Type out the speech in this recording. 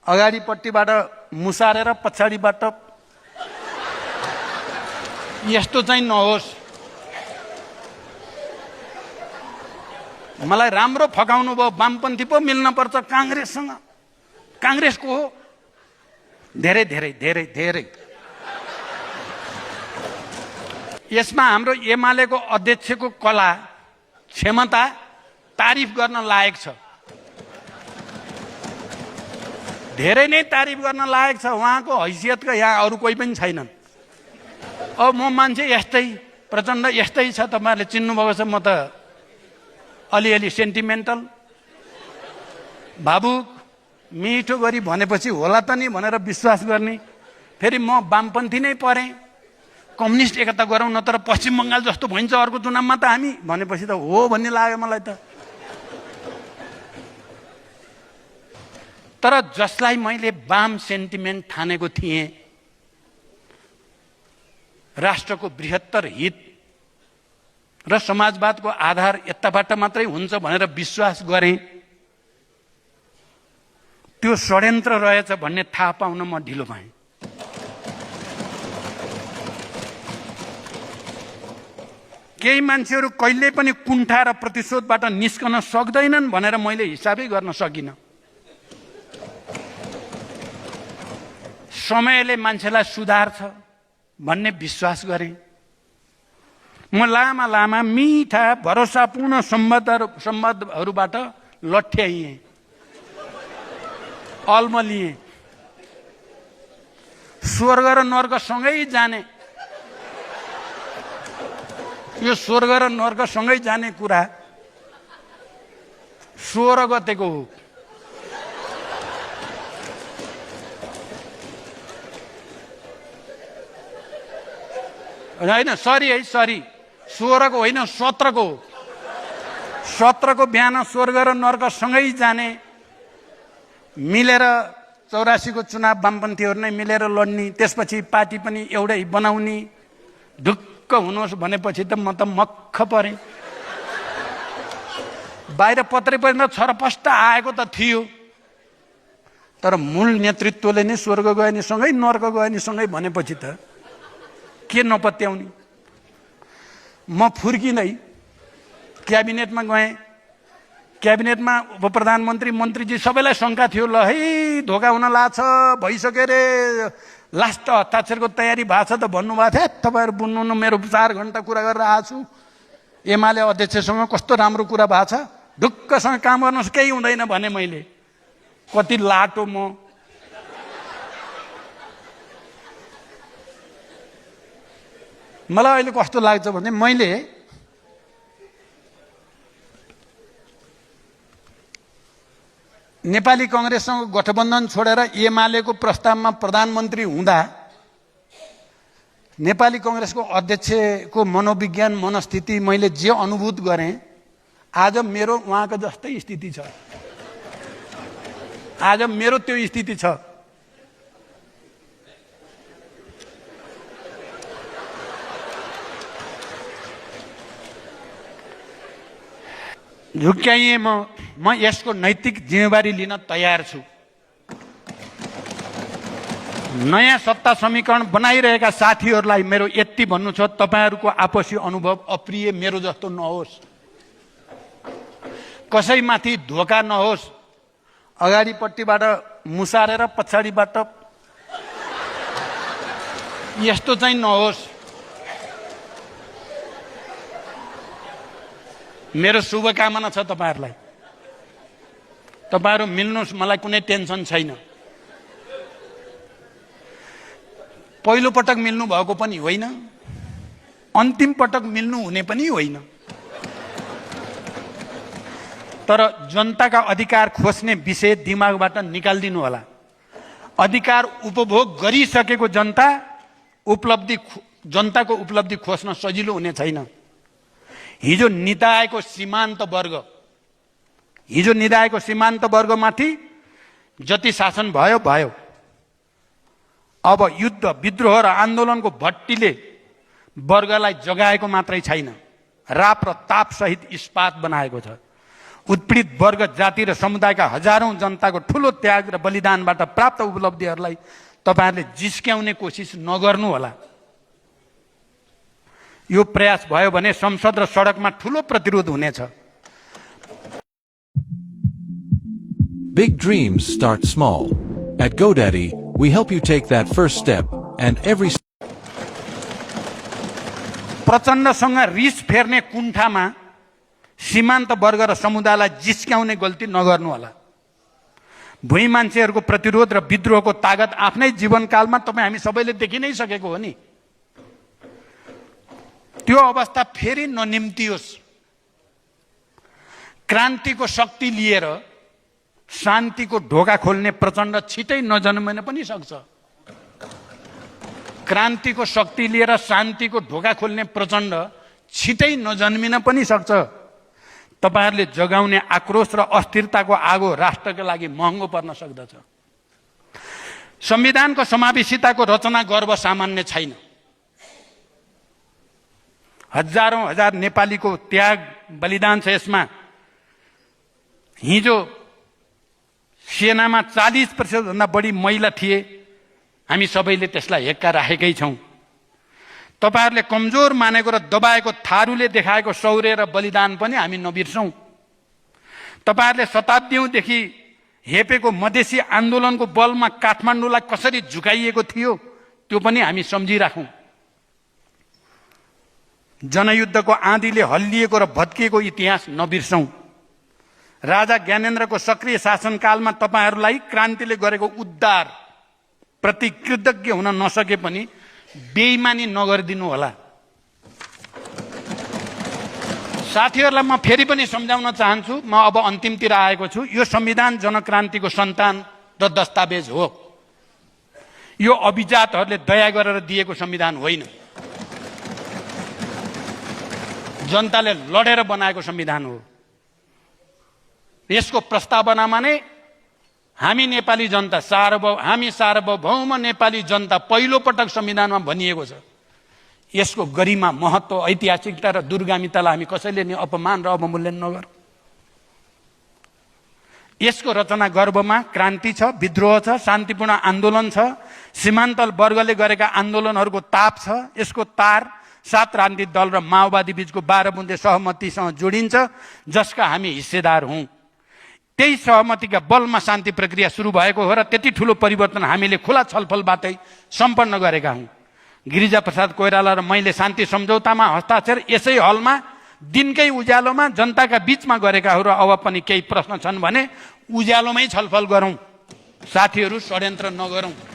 अगाडिपट्टिबाट मुसारेर पछाडिबाट यस्तो चाहिँ नहोस्। मलाई राम्रो फकाउनु भयो, वामपन्थी पो मिल्न पर्छ कांग्रेससँग। कांग्रेसको हो धेरै धेरै धेरै धेरै। यसमा हाम्रो एमालेको अध्यक्षको कला क्षमता तारिफ गर्न लायक छ, धेरै नै तारिफ गर्न लायक छ। उहाँको हैसियतका यहाँ अरू कोही पनि छैनन्। अब म मान्छे यस्तै प्रचण्ड यस्तै छ, तपाईहरुले चिन्नुभएको छ। म त अलिअलि सेन्टिमेन्टल, भावुक, मिठो गरी भनेपछि होला त नि भनेर विश्वास गर्ने। फेरि म वामपन्थी नै परेँ, कम्युनिस्ट एकता गरौँ न तर पश्चिम बङ्गाल जस्तो भइन्छ अर्को चुनावमा त हामी भनेपछि त हो भन्ने लाग्यो मलाई त। तर जसलाई मैले वाम सेन्टिमेन्ट ठानेको थिएँ, राष्ट्रको बृहत्तर हित र समाजवादको आधार यताबाट मात्रै हुन्छ भनेर विश्वास गरेँ, त्यो षड्यन्त्र रहेछ भन्ने थाहा पाउन म ढिलो भएँ। केही मान्छेहरू कहिल्यै पनि कुण्ठा र प्रतिशोधबाट निस्कन सक्दैनन् भनेर मैले हिसाबै गर्न सकिनँ। समयले मान्छेलाई सुधार्छ भन्ने विश्वास गरेँ। म लामा लामा मिठा भरोसापूर्ण सम्बन्धहरूबाट लट्ठ्याइएँ, अल्मलिएँ। स्वर्ग र नर्क सँगै जाने, यो स्वर्ग र नर्क सँगै जाने कुरा 16 गतेको हो। होइन, सरी है, सरी, 16 को होइन 17 को। 17 को बिहान स्वर्ग र नर्क सँगै जाने, मिलेर 84 को चुनाव वामपन्थीहरू नै मिलेर लड्ने, त्यसपछि पार्टी पनि एउटै बनाउने, ढुक्क हुनुहोस् भनेपछि त म त मक्ख परेँ। बाहिर पत्रै पनि छरपष्ट आएको त थियो, तर मूल नेतृत्वले नै स्वर्ग गए नि सँगै नर्क गए नि सँगै भनेपछि त के नपत्याउने। म फुर्किँदै क्याबिनेटमा गएँ। क्याबिनेटमा उप प्रधानमन्त्री मन्त्रीजी सबैलाई शङ्का थियो, ल है धोका हुन लाग्छ, भइसक्यो रे, लास्ट हस्ताक्षरको तयारी भएको छ त भन्नुभएको थियो। तपाईँहरू बुझ्नु, मेरो 4 घण्टा कुरा गरेर आएको छु। एमाले अध्यक्षसँग कस्तो राम्रो कुरा भएको छ, ढुक्कसँग काम गर्नुहोस्, केही हुँदैन भने मैले। कति लाटो म। मलाई अहिले कस्तो लाग्छ भने मैले नेपाली कांग्रेससँग गठबन्धन छोडेर एमालेको प्रस्तावमा प्रधानमन्त्री हुँदा नेपाली कांग्रेसको अध्यक्षको मनोविज्ञान मनस्थिति मैले जे अनुभूत गरेँ, आज मेरो उहाँको जस्तै स्थिति छ। आज मेरो त्यो स्थिति छ। झुक्क्याइए म यसको नैतिक जिम्मेवारी लिन तयार छु। नयाँ सत्ता समीकरण बनाइरहेका साथीहरूलाई मेरो यति भन्नु छ, तपाईहरूको आपसी अनुभव अप्रिय मेरो जस्तो नहोस्, कसैमाथि धोका नहोस्, अगाडिपट्टिबाट मुसारेर पछाडिबाट यस्तो चाहिँ नहोस्। मेरो शुभकामना छ तपाईहरुलाई। तपाईहरु मिल्नुस्, मलाई कुनै टेन्सन छैन। पहिलो पटक मिल्नु भएको पनि होइन, अन्तिम पटक मिल्नु हुने पनि होइन। तर जनताका अधिकार खोज्ने विषय दिमागबाट निकाल्दिनु होला। अधिकार उपभोग गरिसकेको जनताको उपलब्धि खोज्न सजिलो हुने छैन। हिजो निदाएको सीमान्त वर्गमाथि जति शासन भयो भयो। अब युद्ध विद्रोह र आन्दोलनको भट्टीले वर्गलाई जगाएको मात्रै छैन, राप र ताप सहित इस्पात बनाएको छ। उत्पीडित वर्ग जाति र समुदायका हजारौं जनताको ठूलो त्याग र बलिदानबाट प्राप्त उपलब्धिहरूलाई तपाईहरुले जिस्क्याउने कोसिस नगर्नु होला। यो प्रयास भयो भने संसद र सडकमा ठूलो प्रतिरोध हुनेछ। Big dreams start small. At GoDaddy, we help you take that first step, and every प्रचण्डसँग रिस फेर्ने कुण्ठामा सीमान्त वर्ग र समुदायलाई जिस्क्याउने गल्ती नगर्नु होला। भुइँ मान्छेहरूको प्रतिरोध र विद्रोहको ताकत आफ्नै जीवनकालमा तपाई हामी सबैले देखि नै सकेको हो नि। त्यो अवस्था फेरि ननिम्तियोस्। क्रान्तिको शक्ति लिएर शान्तिको ढोका खोल्ने प्रचण्ड छिटै नजन्मिन पनि सक्छ। क्रान्तिको शक्ति लिएर शान्तिको ढोका खोल्ने प्रचण्ड छिटै नजन्मिन पनि सक्छ। तपाईहरुले जगाउने आक्रोश र अस्थिरताको आगो राष्ट्रका लागि महँगो पर्न सक्दछ। संविधानको समावेशिताको रचना गर्व सामान्य छैन। हजारौं हजार नेपालीको त्याग बलिदान छ यसमा। हिजो सेनामा 40% भन्दा बढी महिला थिए। हामी सबैले त्यसलाई हेक्का राखेकै छौं। तपाईहरुले कमजोर मानेको र दबाएको थारूले देखाएको शौर्य र बलिदान पनि हामी नबिर्सौं। तपाईहरुले शताब्दीौंदेखि हेपेको मधेसी आन्दोलनको बलमा काठमाडौँलाई कसरी झुकाइएको थियो त्यो पनि हामी सम्झिराखौं। जनयुद्धको आँधीले हल्लिएको र भत्किएको इतिहास नबिर्सौं। राजा ज्ञानेन्द्रको सक्रिय शासनकालमा तपाईहरुलाई क्रान्तिले गरेको उद्धार प्रति कृतज्ञ हुन नसके पनि बेइमानी नगरिदिनु होला। साथीहरुलाई म फेरि पनि सम्झाउन चाहन्छु। म अब अन्तिमतिर आएको छु। यो संविधान जनक्रान्तिको सन्तान र दस्तावेज हो। यो अभिजातहरुले दया गरेर दिएको संविधान होइन। जनताले लडेर बनाएको संविधान हो। यसको प्रस्तावनामा नै हामी नेपाली जनता हामी सार्वभौम नेपाली जनता पहिलो पटक संविधानमा भनिएको छ। यसको गरिमा, महत्व, ऐतिहासिकता र दूरगामितालाई हामी कसैले नि अपमान र अवमूल्यन नगरौं। यसको रचना गर्वमा क्रान्ति छ, विद्रोह छ, शान्तिपूर्ण आन्दोलन छ, सीमान्तल वर्गले गरेका आन्दोलनहरूको ताप छ। यसको तार 7 राजनीतिक दल र माओवादी बीचको 12 बुँदे सहमतिसँग जोडिन्छ, जसका हामी हिस्सेदार हौं। त्यही सहमतिका बलमा शान्ति प्रक्रिया सुरु भएको हो र त्यति ठूलो परिवर्तन हामीले खुला छलफलबाटै सम्पन्न गरेका हौं। गिरिजा प्रसाद कोइराला र मैले शान्ति सम्झौतामा हस्ताक्षर यसै हलमा दिनकै उज्यालोमा जनताका बीचमा गरेका हो र अब पनि केही प्रश्न छन् भने उज्यालोमै छलफल गरौं। साथीहरु, षड्यन्त्र नगरौं।